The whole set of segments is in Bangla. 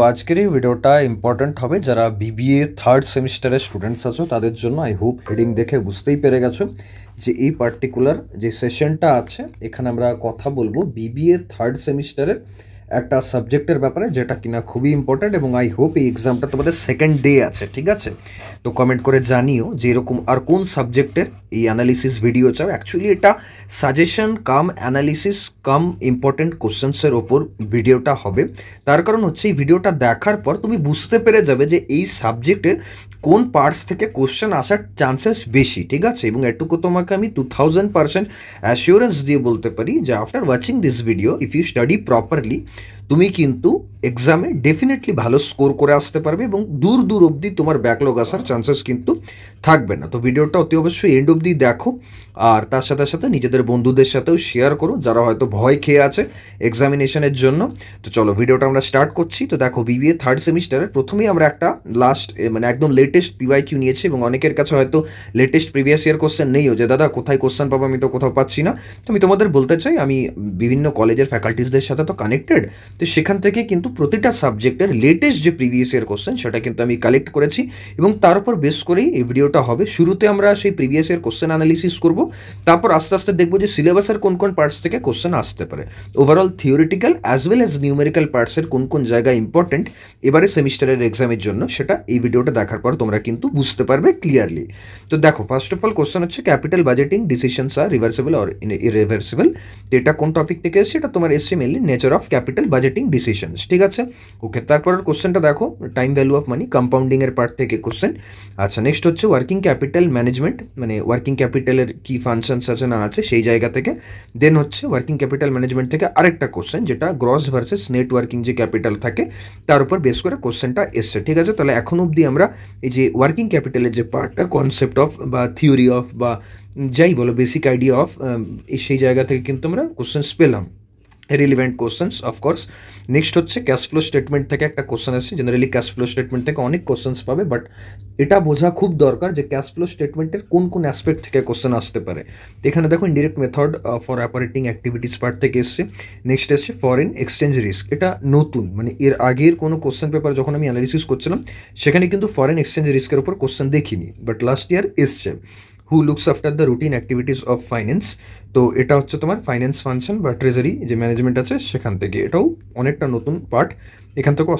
আজকের এই ভিডিওটা ইম্পর্ট্যান্ট হবে যারা বিবিএ থার্ড সেমিস্টারের স্টুডেন্টস আছো তাদের জন্য। আই হোপ হেডিং দেখে বুঝতেই পেরে গেছো যে এই পার্টিকুলার যে সেশনটা আছে এখানে আমরা কথা বলবো বিবিএ থার্ড সেমিস্টারের একটা সাবজেক্টের ব্যাপারে, যেটা কিনা খুবই ইম্পর্ট্যান্ট এবং আই হোপ এই এক্সামটা তোমাদের সেকেন্ড ডে আছে, ঠিক আছে? তো কমেন্ট করে জানিও যে এরকম আর কোন সাবজেক্টের এই অ্যানালিসিস ভিডিও চাও। অ্যাকচুয়ালি এটা সাজেশন কাম অ্যানালিসিস কাম ইম্পর্টেন্ট কোশ্চেন্সের ওপর ভিডিওটা হবে। তার কারণ হচ্ছে এই ভিডিওটা দেখার পর তুমি বুঝতে পেরে যাবে যে এই সাবজেক্টের কোন পার্টস থেকে কোশ্চেন আসার চান্সেস বেশি, ঠিক আছে? এবং এটুকু তোমাকে আমি 2000% অ্যাসিওরেন্স দিয়ে বলতে পারি যে after watching this video if you study properly তুমি কিন্তু এক্সামে ডেফিনেটলি ভালো স্কোর করে আসতে পারবে এবং দূর দূর অবধি তোমার ব্যাকলগ আসার চান্সেস কিন্তু থাকবে না। তো ভিডিওটা অতি অবশ্যই এন্ড অবধি দেখো, আর তার সাথে সাথে নিজেদের বন্ধুদের সাথেও শেয়ার করো যারা হয়তো ভয় খেয়ে আছে এক্সামিনেশনের জন্য। তো চলো ভিডিওটা আমরা স্টার্ট করছি। তো দেখো বিবিএ থার্ড সেমিস্টারের প্রথমেই আমরা একটা মানে একদম লেটেস্ট পিওয়াইকিউ নিয়েছি এবং অনেকের কাছে হয়তো লেটেস্ট প্রিভিয়াস ইয়ার কোশ্চেন নেইও, যে দাদা কোথায় কোশ্চেন পাবো, আমি তো কোথাও পাচ্ছি না। তো আমি তোমাদের বলতে চাই আমি বিভিন্ন কলেজের ফ্যাকাল্টিসদের সাথে তো কানেক্টেড, তো সেখান থেকে কিন্তু প্রতিটা সাবজেক্টের লেটেস্ট যে প্রিভিয়াস ইয়ার কোশ্চেন সেটা কিন্তু আমি কালেক্ট করেছি এবং তার উপর বেস করেই এই ভিডিওটা হবে। শুরুতে আমরা সেই প্রিভিয়াস ইয়ার কোশ্চেন অ্যানালিসিস করব, তারপর আস্তে আস্তে দেখবো যে সিলেবাসের কোন কোন পার্টস থেকে কোশ্চেন আসতে পারে, overall theoretical as well as numerical পার্টসের কোন কোন জায়গা ইম্পর্টেন্ট এবারে সেমিস্টারের এক্সামের জন্য, সেটা এই ভিডিওটা দেখার পর তোমরা কিন্তু বুঝতে পারবে ক্লিয়ারলি। তো দেখো ফার্স্ট অফ অল কোশ্চেন হচ্ছে ক্যাপিটাল বাজেটিং ডিসিশনস আর রিভার্সেবল অর ইররিভার্সেবল। তো এটা কোন টপিক থেকে এসছে? এটা তোমার এসছে mainly nature of capital budgeting decisions, ঠিক আছে? ওকে, তারপরের কোশ্চেনটা দেখো time value of money compounding এর পার্ট থেকে কোশ্চেন। আচ্ছা, নেক্সট হচ্ছে ওয়ার্কিং ক্যাপিটাল ম্যানেজমেন্ট, মানে ওয়ার্কিং ক্যাপিটালের কি ফাংশনস আছে না আছে সেই জায়গা থেকে। দেন হচ্ছে ওয়ার্কিং ক্যাপিটাল ম্যানেজমেন্ট থেকে আরেকটা কোশ্চেন যেটা গ্রস ভার্সেস নেট ওয়ার্কিং যে ক্যাপিটাল থাকে তার উপর বেস করে কোশ্চেনটা এসছে, ঠিক আছে? তাহলে এখন অবধি আমরা এই যে ওয়ার্কিং ক্যাপিটালের যে পার্টটা কনসেপ্ট অফ বা থিওরি অফ বা যাই বলো বেসিক আইডিয়া অফ সেই জায়গা থেকে কিন্তু আমরা কোশ্চেন্স পেলাম, রিলিভেন্ট কোশ্চেন্স অফকোর্স। নেক্সট হচ্ছে ক্যাশ ফ্লো স্টেটমেন্ট থেকে একটা কোশ্চেন আসছে। জেনারেলি ক্যাশ ফ্লো স্টেটমেন্ট থেকে অনেক কোশ্চেন্স পাবে, বাট এটা বোঝা খুব দরকার যে ক্যাশ ফ্লো স্টেটমেন্টের কোন কোন অ্যাসপেক্ট থেকে কোশ্চেন আসতে পারে। এখানে দেখো indirect method for operating activities part থেকে এসছে। নেক্সট এসছে ফরেন এক্সচেঞ্জ রিস্ক, এটা নতুন, মানে এর আগের কোনো কোশ্চেন পেপার যখন আমি অ্যানালিসিস করছিলাম সেখানে কিন্তু ফরেন এক্সচেঞ্জ রিস্কের উপর কোশ্চেন দেখিনি, বাট লাস্ট ইয়ার এসছে। Who looks after the routine activities of finance, তো এটা হচ্ছে তোমার ফাইন্যান্স ফাংশন বা ট্রেজারি যে ম্যানেজমেন্ট আছে সেখান থেকে, এটাও অনেকটা নতুন পার্ট। এখান থেকে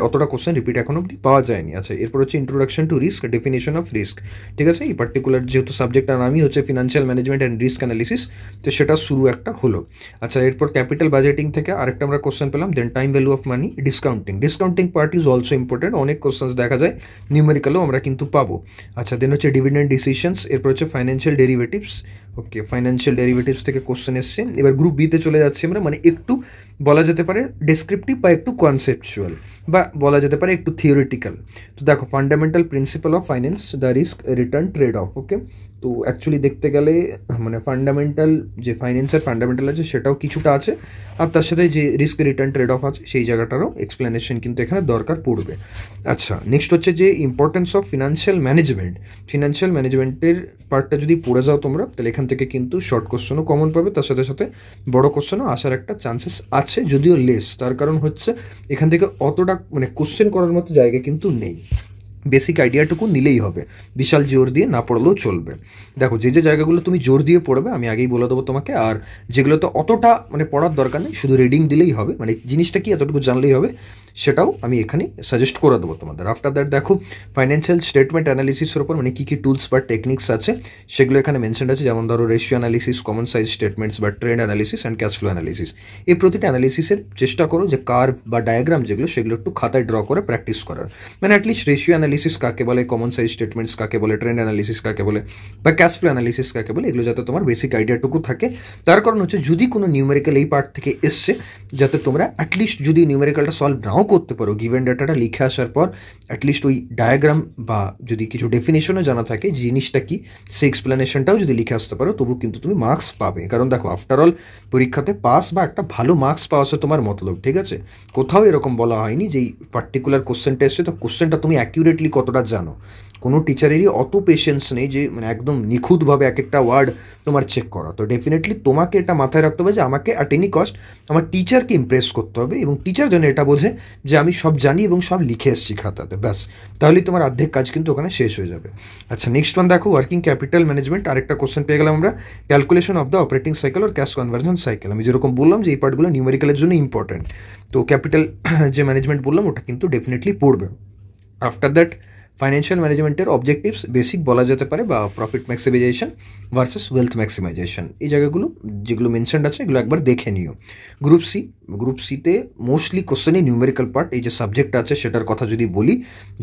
অতটা কোশ্চেন রিপিট এখন অবধি পাওয়া যায়নি। আচ্ছা, এরপর হচ্ছে introduction to risk, definition of risk, ঠিক আছে? এই পার্টিকুলার যেহেতু সাবজেক্টটার নামই হচ্ছে financial management and risk analysis, তো সেটা শুরু একটা হলো। আচ্ছা, এরপর ক্যাপিটাল বাজেটিং থেকে আরেকটা আমরা কোশ্চেন পেলাম। Then time value of money, discounting part is also important, অনেক কোশ্চেন্স দেখা যায় নিউমেরিক্যালও আমরা কিন্তু পাবো। আচ্ছা, দেন হচ্ছে ডিভিডেন্ড ডিসিশনস, এরপর হচ্ছে ফাইন্যান্সিয়াল ডেরিভেটিভস। ওকে, ফাইন্যান্সিয়াল ডেরিভেটিভস থেকে কোশ্চেন এসছে। এবার গ্রুপ বিতে চলে যাচ্ছি আমরা, মানে একটু বলা যেতে পারে ডেসক্রিপটিভ বা একটু কনসেপচুয়াল বা বলা যেতে পারে একটু থিওরিটিক্যাল। তো দেখো fundamental principal of finance, the risk return trade off. Okay, তো অ্যাকচুয়ালি দেখতে গেলে মানে ফান্ডামেন্টাল যে ফাইন্যান্সের ফান্ডামেন্টাল আছে সেটাও কিছুটা আছে, আর তার সাথে যে রিস্ক রিটার্ন ট্রেড অফ আছে সেই জায়গাটারও এক্সপ্লেনেশন কিন্তু এখানে দরকার পড়বে। আচ্ছা, নেক্সট হচ্ছে যে ইম্পর্টেন্স অফ ফিনান্সিয়াল ম্যানেজমেন্টের পার্টটা যদি পড়ে যাও তোমরা তাহলে এখান থেকে কিন্তু শর্ট কোশ্চেনও কমন পাবে, তার সাথে সাথে বড় কোশ্চেনও আসার একটা চান্সেস আছে, যদিও লেস। তার কারণ হচ্ছে এখান থেকে অতটা মানে কোশ্চেন করার মতো জায়গা কিন্তু নেই, বেসিক আইডিয়াটুকু নিলেই হবে, বিশাল জোর দিয়ে না পড়লেও চলবে। দেখো যে যে জায়গাগুলো তুমি জোর দিয়ে পড়বে আমি আগেই বলে দেবো তোমাকে, আর যেগুলো তো অতটা মানে পড়ার দরকার নেই, শুধু রিডিং দিলেই হবে, মানে জিনিসটা কি এতটুকু জানলেই হবে, সেটাও আমি এখানে সাজেস্ট করে দেবো তোমাদের। আফটার দ্যাট দেখো ফাইন্যান্সিয়াল স্টেটমেন্ট অ্যানালিসিসের উপর মানে কী কী টুলস বা টেকনিক্স আছে সেগুলো এখানে মেনশন আছে, যেমন ধরো ratio analysis, common size statements বা trend analysis and cash flow analysis. এই প্রতিটা অ্যানালিসিসের চেষ্টা করো যে কার্ভ বা ডায়াগ্রাম যেগুলো সেগুলো একটু খাতায় ড্র করে প্র্যাকটিস করার, মানে অ্যাটলিস্ট রেশিও অ্যানালিসিস কাকে বলে, কমন সাইজ স্টেটমেন্টস কাকে বলে, ট্রেন্ড অ্যানালিসিস কাকে বলে বা ক্যাশ ফ্লো অ্যানালিসিস কাকে বলে, এগুলো যাতে তোমার বেসিক আইডিয়াটুকু থাকে। তার কারণ হচ্ছে যদি কোনো নিউমেরিক্যাল এই পার্ট থেকে এসছে যাতে তোমরা অ্যাটলিস্ট যদি নিউমেরিক্যালটা সলভ নাও করতে পারো গিভেন ডাটাটা লিখে আসার পর, অ্যাটলিস্ট ওই ডায়াগ্রাম বা যদি কিছু ডেফিনেশনও জানা থাকে জিনিসটা কি সেই এক্সপ্লেনেশনটাও যদি লিখে আসতে পারো তবু কিন্তু তুমি মার্কস পাবে। কারণ দেখো আফটারঅল পরীক্ষাতে পাস বা একটা ভালো মার্কস পাওয়া আছে তোমার মতলব, ঠিক আছে? কোথাও এরকম বলা হয়নি যে এই পার্টিকুলার কোশ্চেনটা এসছে তো কোশ্চেনটা তুমি অ্যাকিউরেটলি কতটা জানো, কোনো টিচারেরই অত পেশেন্স নেই যে মানে একদম নিখুঁতভাবে এক একটা ওয়ার্ড তোমার চেক করা। তো ডেফিনেটলি তোমাকে এটা মাথায় রাখতে হবে যে আমাকে অ্যাট এনি কস্ট আমার টিচারকে ইমপ্রেস করতে হবে, এবং টিচার যেন এটা বোঝে যে আমি সব জানি এবং সব লিখে এসেছি খাতাতে, ব্যাস তাহলেই তোমার অর্ধেক কাজ কিন্তু ওখানে শেষ হয়ে যাবে। আচ্ছা, নেক্সট ওয়ান দেখো, ওয়ার্কিং ক্যাপিটাল ম্যানেজমেন্ট। আরেকটা কোশ্চেন পেয়ে গেলাম আমরা, calculation of the operating cycle আর ক্যাশ কনভার্জন সাইকেল। আমি যেরকম বললাম যে এই পার্টগুলো নিউমেরিক্যালের জন্য ইম্পর্টেন্ট, তো ক্যাপিটাল যে ম্যানেজমেন্ট বললাম ওটা কিন্তু ডেফিনেটলি পড়বে। আফটার দ্যাট ফাইন্যান্সিয়াল ম্যানেজমেন্টের অবজেক্টিভস বেসিক বলা যেতে পারে, বা profit maximisation versus wealth maximisation, এই জায়গাগুলো যেগুলো মেনশনড আছে এগুলো একবার দেখে নিও। গ্রুপ সিতে মোস্টলি কোশ্চেনই নিউমেরিক্যাল পার্ট, এই যে সাবজেক্ট আছে সেটার কথা যদি বলি,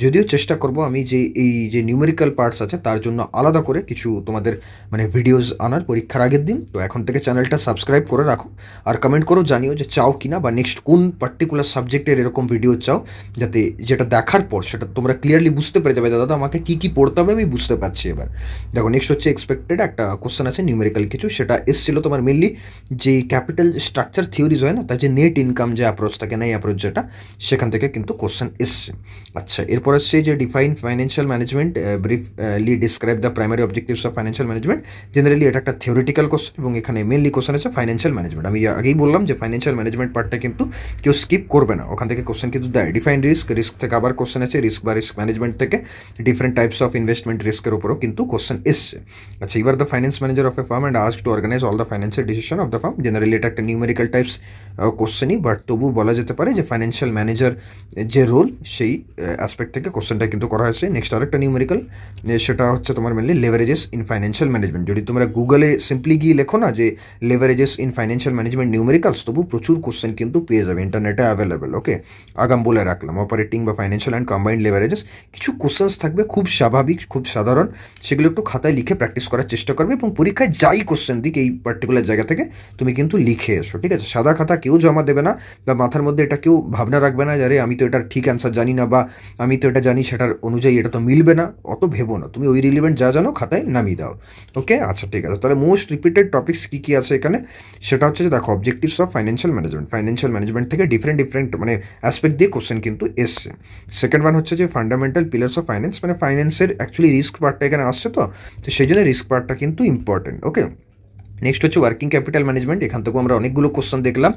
যদিও চেষ্টা করব আমি যে এই যে নিউমেরিক্যাল পার্টস আছে তার জন্য আলাদা করে কিছু তোমাদের মানে ভিডিওস আনার পরীক্ষার আগের দিন। তো এখন থেকে চ্যানেলটা সাবস্ক্রাইব করে রাখো, আর কমেন্ট করো জানিও যে চাও কিনা, বা নেক্সট কোন পার্টিকুলার সাবজেক্টের এরকম ভিডিও চাও, যাতে যেটা দেখার পর সেটা তোমরা ক্লিয়ারলি বুঝতে পেরে যাবে দাদা আমাকে কী কী পড়তে হবে আমি বুঝতে পারছি এবার। দেখো নেক্সট হচ্ছে এক্সপেক্টেড একটা কোশ্চেন আছে নিউমেরিক্যাল কিছু, সেটা এসেছিলো তোমার মেনলি যে ক্যাপিটাল স্ট্রাকচার থিওরিজ হয় না, তার যে নেট ইনকাম যে অ্যাপ্রোচ থাকে না, এই অ্যাপ্রোচ যেটা, সেখান থেকে কিন্তু কোশ্চেন এসছে। আচ্ছা, এরপর আসছে যে define financial management, briefly describe the primary objectives of financial management. Generally এটা একটা থিওরিটিক্যাল কোশ্চেন, এবং এখানে মেনলি কোশ্চেন আছে ফাইন্যান্সিয়াল ম্যানেজমেন্ট। আমি আগেই বললাম যে ফাইন্যান্সিয়াল ম্যানেজমেন্ট পার্টটা কিন্তু কেউ স্কিপ করবে না, ওখান থেকে কোশ্চেন কিন্তু দেয়। ডিফাইন রিস্ক থেকে আবার কোশ্চেন আছে, রিস্ক বা রিস্ক ম্যানেজমেন্ট থেকে ডিফারেন্ট টাইপস অফ ইনভেস্টমেন্ট রিস্কের উপরও কিন্তু কোশ্চেন এসছে। আচ্ছা, এবার the finance manager of a firm and ask to organise all the financial decision of the firm. Generally এটা একটা নিউমেরিক্যাল টাইপস কোশ্চেনই, বাট তবু বলা যেতে পারে যে ফাইন্যান্সিয়াল ম্যানেজার যে রোল সেই অ্যাসপেক্ট থেকে কোশ্চেনটা কিন্তু করা হয়েছে। নেক্সট আরেকটা নিউমেরিক্যাল, সেটা হচ্ছে তোমার মেনলি লেভারেজেস ইন ফাইন্যান্সিয়াল ম্যানেজমেন্ট। যদি তোমরা গুগলে সিম্পলি গিয়ে লেখো না যে লেভারেজেস ইন ফাইন্যান্সিয়াল ম্যানেজমেন্ট নিউমেরিক্যালস, তবু প্রচুর কোশ্চেন কিন্তু পেয়ে যাবে, ইন্টারনেটে অ্যাভেলেবেল। ওকে, আগাম বলে রাখলাম। অপারেটিং বা ফাইন্যান্সিয়াল অ্যান্ড কম্বাইন্ড লেভারেজেস, কিছু কোশ্চেন্স থাকবে খুব স্বাভাবিক, খুব সাধারণ, সেগুলো একটু খাতায় লিখে প্র্যাকটিস করার চেষ্টা করবে, এবং পরীক্ষায় যাই কোশ্চেন দিক এই পার্টিকুলার জায়গা থেকে তুমি কিন্তু লিখে এসো, ঠিক আছে? সাদা খাতা কেউ জমা দেবে না, বা মাথার মধ্যে এটা কেউ ভাবনা রাখবে না যে আরে আমি তো এটার ঠিক অ্যান্সার জানি না, বা আমি তো এটা জানি সেটার অনুযায়ী এটা তো মিলবে না, অত ভেবো না, তুমি ওই রিলিভেন্ট যা জানো খাতায় নামিয়ে দাও। ওকে, আচ্ছা ঠিক আছে। তাহলে মোস্ট রিপিটেড টপিক্স কী কী আছে এখানে, সেটা হচ্ছে যে দেখো অবজেক্টিভস অফ ফাইন্যান্সিয়াল ম্যানেজমেন্ট থেকে ডিফারেন্ট মানে অ্যাসপেক্ট দিয়ে কোশ্চেন কিন্তু এসছে। সেকেন্ড ওয়ান হচ্ছে যে ফান্ডামেন্টাল পিলার্স অফ ফাইন্যান্স, মানে ফাইন্যান্সের অ্যাকচুয়ালি রিস্ক পার্টটা এখানে আসছে, তো সেই জন্য রিস্ক পার্টটা কিন্তু ইম্পর্টেন্ট। ওকে, নেক্সট হচ্ছে ওয়ার্কিং ক্যাপিটাল ম্যানেজমেন্ট, এখান থেকেও আমরা অনেকগুলো কোশ্চেন দেখলাম।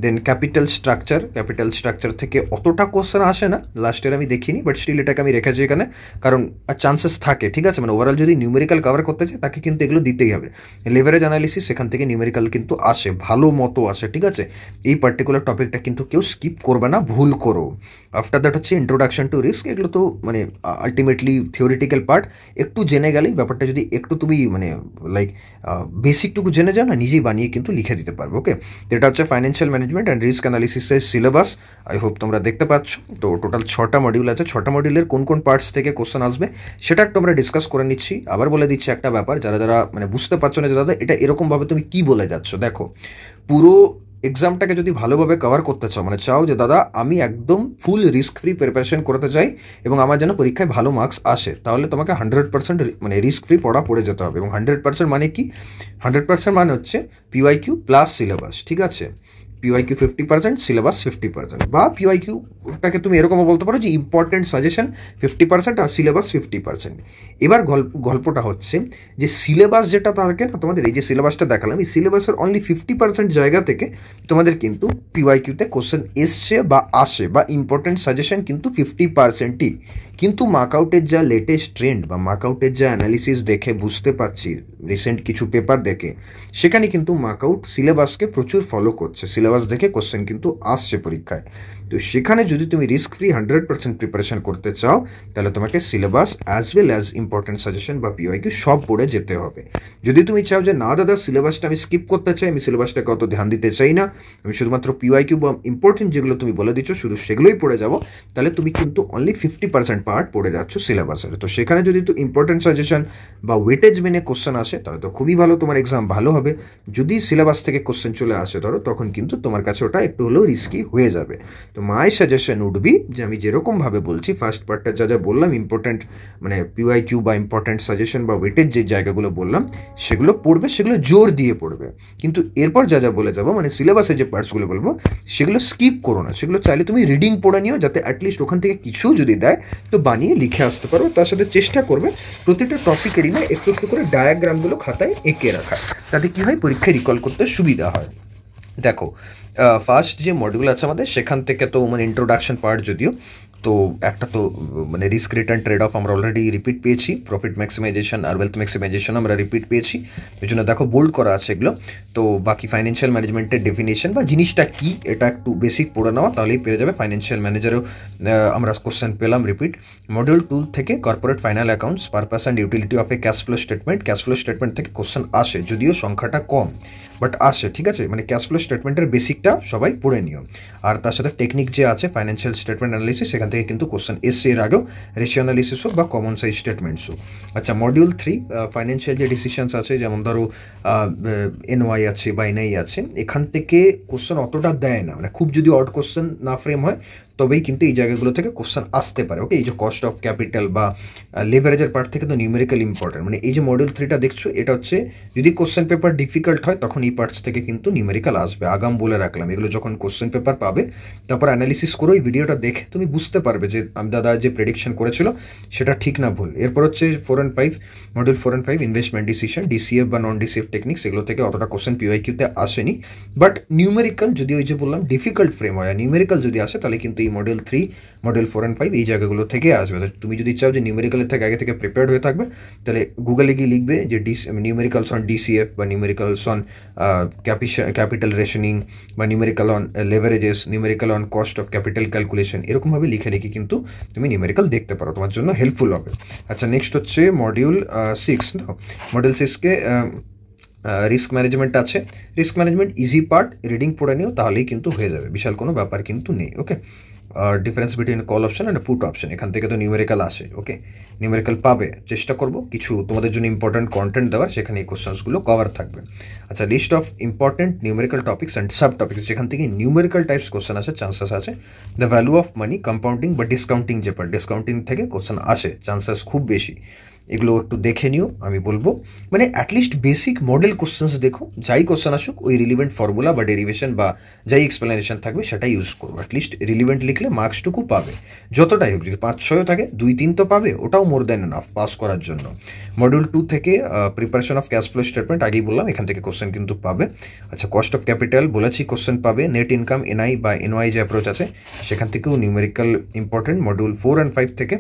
দেন ক্যাপিটাল স্ট্রাকচার থেকে অতটা কোশ্চেন আসে না, লাস্ট ইয়ার আমি দেখিনি, বাট স্টিল এটাকে আমি রেখেছি এখানে, কারণ চান্সেস থাকে, ঠিক আছে? মানে ওভারঅল যদি নিউমেরিক্যাল কভার করতে চায় তাকে কিন্তু এগুলো দিতেই হবে। লেভারেজ অ্যানালিসিস, সেখান থেকে নিউমেরিক্যাল কিন্তু আসে, ভালো মতো আসে, ঠিক আছে? এই পার্টিকুলার টপিকটা কিন্তু কেউ স্কিপ করবে না, ভুল করো। আফটার দ্যাট হচ্ছে ইন্ট্রোডাকশন টু রিস্ক, এগুলো তো মানে আলটিমেটলি থিওরিটিক্যাল পার্ট, একটু জেনে গেলেই ব্যাপারটা, যদি একটু তুমি মানে লাইক বেসিকটুকু জেনে যাও না, নিজেই বানিয়ে কিন্তু লিখে দিতে পারবে। ওকে, এটা হচ্ছে ফাইন্যান্সিয়াল ম্যানেজমেন্ট অ্যান্ড রিস্ক অ্যানালিসিসের সিলেবাস। আই হোপ তোমরা দেখতে পাচ্ছ। তো টোটাল 6টা মডিউল আছে, 6টা মডিউলের কোন কোন পার্টস থেকে কোশ্চেন আসবে সেটা একটু আমরা ডিসকাস করে নিচ্ছি। আবার বলে দিচ্ছি একটা ব্যাপার, যারা মানে বুঝতে পারছো না যে দাদা এটা এরকমভাবে তুমি কী বলে যাচ্ছ, দেখো পুরো এক্সামটাকে যদি ভালোভাবে কভার করতে চাও, মানে চাও যে দাদা আমি একদম ফুল রিস্ক ফ্রি প্রিপারেশন করতে চাই এবং আমার যেন পরীক্ষায় ভালো মার্কস আসে, তাহলে তোমাকে 100% মানে রিস্ক ফ্রি পড়ে যেতে হবে। এবং 100% মানে কি? 100% মানে হচ্ছে PYQ প্লাস সিলেবাস, ঠিক আছে? PYQ 50%, সিলেবাস 50%, বা PYQটাকে তুমি এরকমও বলতে পারো যে ইম্পর্টেন্ট সাজেশন 50% আর সিলেবাস 50%। এবার গল্পটা হচ্ছে যে সিলেবাস যেটা থাকে না তোমাদের, এই যে সিলেবাসটা দেখালাম, এই সিলেবাসের অনলি 50% জায়গা থেকে তোমাদের কিন্তু PYQতে কোশ্চেন এসছে বা আসে, বা ইম্পর্টেন্ট সাজেশন কিন্তু 50%ই। কিন্তু মার্কআউটের যা লেটেস্ট ট্রেন্ড বা মার্কআউটের যা অ্যানালিসিস দেখে বুঝতে পারছি, রিসেন্ট কিছু পেপার দেখে, সেখানে কিন্তু মার্কআউট সিলেবাসকে প্রচুর ফলো করছে, সিলেবাস দেখে কোশ্চেন কিন্তু আসছে পরীক্ষায়। তো সেখানে যদি তুমি রিস্ক ফ্রি 100% প্রিপারেশন করতে চাও, তাহলে তোমাকে syllabus as well as important suggestion বা PYQ সব পড়ে যেতে হবে। যদি তুমি চাও যে না দাদা সিলেবাসটা আমি স্কিপ করতে চাই, আমি সিলেবাসটাকে অত ধ্যান দিতে চাই না, আমি শুধুমাত্র PYQ বা ইম্পর্টেন্ট যেগুলো তুমি বলে দিচ্ছ শুধু সেগুলোই পড়ে যাবো, তাহলে তুমি কিন্তু অনলি 50% পার্ট পড়ে যাচ্ছ সিলেবাসের। তো সেখানে যদি তো ইম্পর্টেন্ট সাজেশন বা ওয়েটেজ মেনে কোশ্চেন আসে, তাহলে তো খুবই ভালো, তোমার এক্সাম ভালো হবে। যদি সিলেবাস থেকে কোশ্চেন চলে আসে ধরো, তখন কিন্তু তোমার কাছে ওটা একটু হলেও রিস্কি হয়ে যাবে। তো মাই সাজেশন উড বি যে আমি যেরকমভাবে বলছি ফার্স্ট পার্টটা যা যা বললাম ইম্পর্ট্যান্ট মানে পিওয়াইকিউ বা ইম্পর্ট্যান্ট সাজেশন বা ওয়েটের যে জায়গাগুলো বললাম সেগুলো পড়বে, সেগুলো জোর দিয়ে পড়বে। কিন্তু এরপর যা যা বলে যাবো মানে সিলেবাসে যে পার্টসগুলো বলবো সেগুলো স্কিপ করো না, সেগুলো চাইলে তুমি রিডিং পড়ে নিও, যাতে অ্যাটলিস্ট ওখান থেকে কিছু যদি দেয় তো বানিয়ে লিখে আসতে পারো। তার সাথে চেষ্টা করবে প্রতিটা টপিকেরই না একটু একটু করে ডায়াগ্রামগুলো খাতায় এঁকে রাখা, তাতে কী হয় পরীক্ষায় রিকল করতে সুবিধা হয়। দেখো ফার্স্ট যে মডিউল আছে আমাদের সেখান থেকে তো মানে ইন্ট্রোডাকশন পার্ট যদিও, তো একটা তো মানে রিস্ক রিটার্ন ট্রেড অফ আমরা অলরেডি রিপিট পেয়েছি, প্রফিট ম্যাক্সিমাইজেশন আর ওয়েলথ ম্যাক্সিমাইজেশন আমরা রিপিট পেয়েছি, ওই জন্য দেখো বোল্ড করা আছে এগুলো। তো বাকি ফাইন্যান্সিয়াল ম্যানেজমেন্টের ডেফিনেশন বা জিনিসটা কী এটা একটু বেসিক পড়ে নেওয়া তাহলেই পেরে যাবে। ফাইন্যান্সিয়াল ম্যানেজারও আমরা কোশ্চেন পেলাম রিপিট। মডিউল 2 থেকে corporate final accounts, purpose and utility of A cash flow statement, cash flow statement থেকে কোশ্চেন আসে, যদিও সংখ্যাটা কম বাট আসে, ঠিক আছে। মানে ক্যাশ ফ্লো স্টেটমেন্টের বেসিকটা সবাই পড়ে নিও। আর তার সাথে টেকনিক যে আছে ফাইন্যান্সিয়াল স্টেটমেন্ট অ্যানালিসিস, সেখান থেকে কিন্তু কোশ্চেন এসছে এর আগেও, রেশিও অ্যানালিসিস হোক বা কমন সাইজ স্টেটমেন্টস হোক। আচ্ছা মডিউল 3 ফাইন্যান্সিয়াল যে ডিসিশনস আছে যেমন ধরো এনওয়াই আছে বা এনআই আছে, এখান থেকে কোশ্চেন অতটা দেয় না, মানে খুব যদি অড কোশ্চেন না ফ্রেম হয় তবেই কিন্তু এই জায়গাগুলো থেকে কোশ্চেন আসতে পারে। ওকে, এই যে কস্ট অফ ক্যাপিটাল বা লেভারেজের পার্ট থেকে তো নিউমেরিক্যাল ইম্পর্টেন্ট, মানে এই যে মডিউল 3টা দেখছো এটা হচ্ছে যদি কোশ্চেন পেপার ডিফিকাল্ট হয় তখন এই পার্টস থেকে কিন্তু নিউমেরিক্যাল আসবে, আগাম বলে রাখলাম। এগুলো যখন কোশ্চেন পেপার পাবে তারপর অ্যানালিসিস করো, এই ভিডিওটা দেখে তুমি বুঝতে পারবে যে আমি দাদা যে প্রেডিকশন করেছিল সেটা ঠিক না ভুল। এরপর হচ্ছে 4 and 5 module 4 and 5 investment decision, DCF বা নন ডিসিএফ টেকনিক্স, এগুলো থেকে অতটা কোশ্চেন পিওয়াইকিউতে আসেনি, বাট নিউমেরিক্যাল যদি ওই যে বললাম ডিফিকাল্ট ফ্রেম হয়, নিউমেরিক্যাল যদি আসে তাহলে কিন্তু এই মডিউল 3 মডেল 4 and 5 এই জায়গাগুলো থেকে আসবে। তুমি যদি চাও যে নিউমেরিক্যালের থেকে আগে থেকে প্রিপেয়ার্ড হয়ে থাকবে তাহলে গুগলে গিয়ে লিখবে যে নিউমেরিক্যালস অন ডিসিএফ বা নিউমেরিক্যালস অন ক্যাপিটাল রেশনিং বা numerical on leverages, numerical on cost of capital calculation, এরকমভাবে লিখে কিন্তু তুমি নিউমেরিক্যাল দেখতে পারো, তোমার জন্য হেল্পফুল হবে। আচ্ছা নেক্সট হচ্ছে মডিউল 6, মডিউল 6কে রিস্ক ম্যানেজমেন্ট আছে। Risk management easy part, reading পড়ে নিও তাহলেই কিন্তু হয়ে যাবে, বিশাল কোনো ব্যাপার কিন্তু নেই। ওকে, আর difference between call option and put option, এখান থেকে তো নিউমেরিক্যাল আসে। ওকে, নিউমেরিক্যাল পাবে, চেষ্টা করবো কিছু তোমাদের জন্য ইম্পর্ট্যান্ট কন্টেন্ট দেওয়ার, সেখানে এই কোশ্চেন্সগুলো কভার থাকবে। আচ্ছা list of important numerical topics and sub topics, যেখান থেকে নিউমেরিক্যাল টাইপস কোশ্চেন আসে চান্সেস আছে। The value of money, compounding বা ডিসকাউন্টিং যে পার্ট, ডিসকাউন্টিং থেকে কোশ্চেন আসে, চান্সেস খুব বেশি, এগুলো একটু দেখে নিও। আমি বলবো মানে অ্যাটলিস্ট বেসিক মডেল কোশ্চেন্স দেখো, যাই কোশ্চেন আসুক ওই রিলিভেন্ট ফর্মুলা বা ডেরিভেশন বা যাই এক্সপ্লেনেশন থাকবে সেটা ইউজ করবো। অ্যাটলিস্ট রিলিভেন্ট লিখলে মার্কসটুকু পাবে, যতটাই হোক, যদি 5-6 থাকে 2-3 তো পাবে, ওটাও মোর দ্যান এনাফ পাস করার জন্য। মডিউল 2 থেকে preparation of cash flow statement, আগেই বললাম এখান থেকে কোশ্চেন কিন্তু পাবে। আচ্ছা কস্ট অফ ক্যাপিটাল বলেছি কোশ্চেন পাবে। নেট ইনকাম, এনআই বা এনওয়াই যে অ্যাপ্রোচ আছে সেখান থেকেও নিউমেরিক্যাল ইম্পর্টেন্ট। মডিউল 4 and 5 থেকে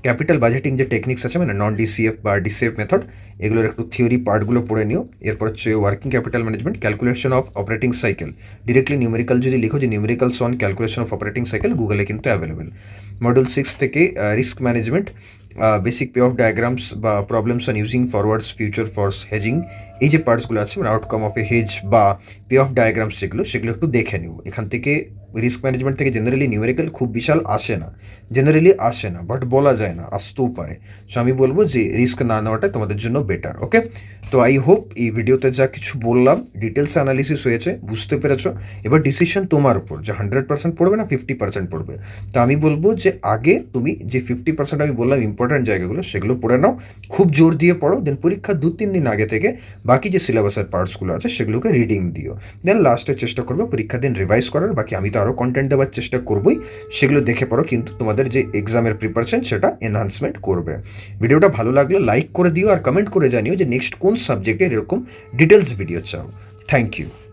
ক্যাপিটাল বাজেটিং যে টেকনিক্স আছে মানে নন ডিসিএফ বা ডিসিএফ মেথড, এগুলোর একটু থিওরি পার্টগুলো পড়ে নিও। এরপর হচ্ছে working capital management, calculation of operating cycle, directly numerical যদি লিখো যে numericals on calculation of operating cycle, গুগলে কিন্তু অ্যাভেলেবেল। মডিউল 6 থেকে risk management, basic pay off diagrams বা problems on using forwards future for hedging, এই যে পার্টসগুলো আছে মানে আউটকাম অফ এ হেজ বা পে অফ ডায়াগ্রামস যেগুলো, সেগুলো একটু দেখে নিও। এখান থেকে রিস্ক ম্যানেজমেন্ট থেকে জেনারেলি নিউমেরিক্যাল খুব বিশাল আসে না, জেনারেলি আসে না, বাট বলা যায় না, আসতেও পারে। সো আমি বলবো যে রিস্ক না নেওয়াটা তোমাদের জন্য বেটার। ওকে, তো আই হোপ এই ভিডিওতে যা কিছু বললাম ডিটেলস অ্যানালিসিস হয়েছে, বুঝতে পেরেছো। এবার ডিসিশন তোমার উপর যে 100% পড়বে না 50% পড়বে। তো আমি বলবো যে আগে তুমি যে 50% আমি বললাম ইম্পর্ট্যান্ট জায়গাগুলো সেগুলো পড়ে নাও, খুব জোর দিয়ে পড়ো, দেন পরীক্ষা 2-3 দিন আগে থেকে বাকি যে সিলেবাসের পার্টসগুলো আছে সেগুলোকে রিডিং দিও, দেন লাস্টে চেষ্টা করবে পরীক্ষা দিন রিভাইজ করার। বাকি আমি তো আরও কন্টেন্ট দেওয়ার চেষ্টা করবোই, সেগুলো দেখে পড়ো, কিন্তু তোমাদের যে এক্সামের প্রিপারেশন সেটা এনহান্সমেন্ট করবে। ভিডিওটা ভালো লাগলে লাইক করে দিও আর কমেন্ট করে জানিও যে নেক্সট কোন সাবজেক্টের এরকম ডিটেলস ভিডিও চাও। Thank you.